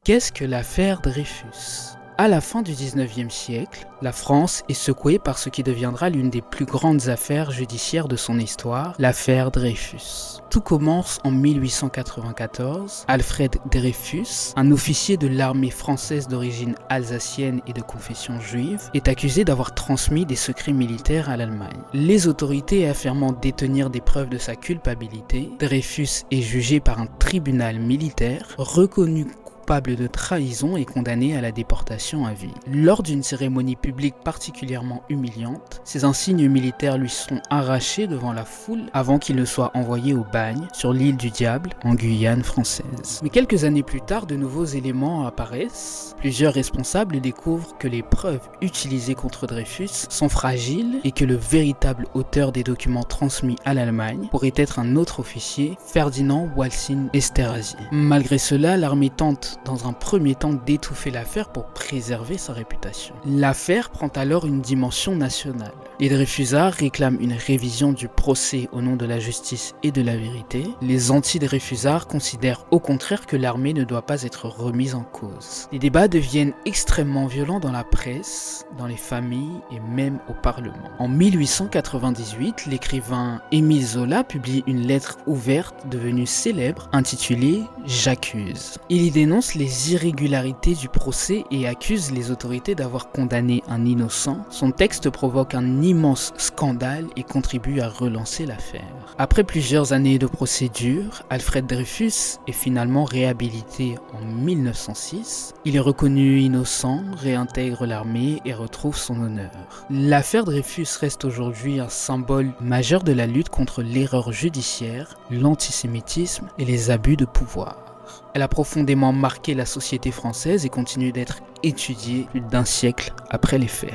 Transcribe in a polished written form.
Qu'est-ce que l'affaire Dreyfus? À la fin du XIXe siècle, la France est secouée par ce qui deviendra l'une des plus grandes affaires judiciaires de son histoire, l'affaire Dreyfus. Tout commence en 1894. Alfred Dreyfus, un officier de l'armée française d'origine alsacienne et de confession juive, est accusé d'avoir transmis des secrets militaires à l'Allemagne. Les autorités affirmant détenir des preuves de sa culpabilité, Dreyfus est jugé par un tribunal militaire reconnu coupable de trahison et condamné à la déportation à vie. Lors d'une cérémonie publique particulièrement humiliante, ses insignes militaires lui sont arrachés devant la foule avant qu'il ne soit envoyé au bagne sur l'île du Diable en Guyane française. Mais quelques années plus tard, de nouveaux éléments apparaissent. Plusieurs responsables découvrent que les preuves utilisées contre Dreyfus sont fragiles et que le véritable auteur des documents transmis à l'Allemagne pourrait être un autre officier, Ferdinand Walsin Esterhazy. Malgré cela, l'armée tente dans un premier temps d'étouffer l'affaire pour préserver sa réputation. L'affaire prend alors une dimension nationale. Les Dreyfusards réclament une révision du procès au nom de la justice et de la vérité. Les anti-Dreyfusards considèrent au contraire que l'armée ne doit pas être remise en cause. Les débats deviennent extrêmement violents dans la presse, dans les familles et même au Parlement. En 1898, l'écrivain Émile Zola publie une lettre ouverte devenue célèbre intitulée « J'accuse ». Il y dénonce les irrégularités du procès et accuse les autorités d'avoir condamné un innocent. Son texte provoque un immense scandale et contribue à relancer l'affaire. Après plusieurs années de procédure, Alfred Dreyfus est finalement réhabilité en 1906. Il est reconnu innocent, réintègre l'armée et retrouve son honneur. L'affaire Dreyfus reste aujourd'hui un symbole majeur de la lutte contre l'erreur judiciaire, l'antisémitisme et les abus de pouvoir. Elle a profondément marqué la société française et continue d'être étudiée plus d'un siècle après les faits.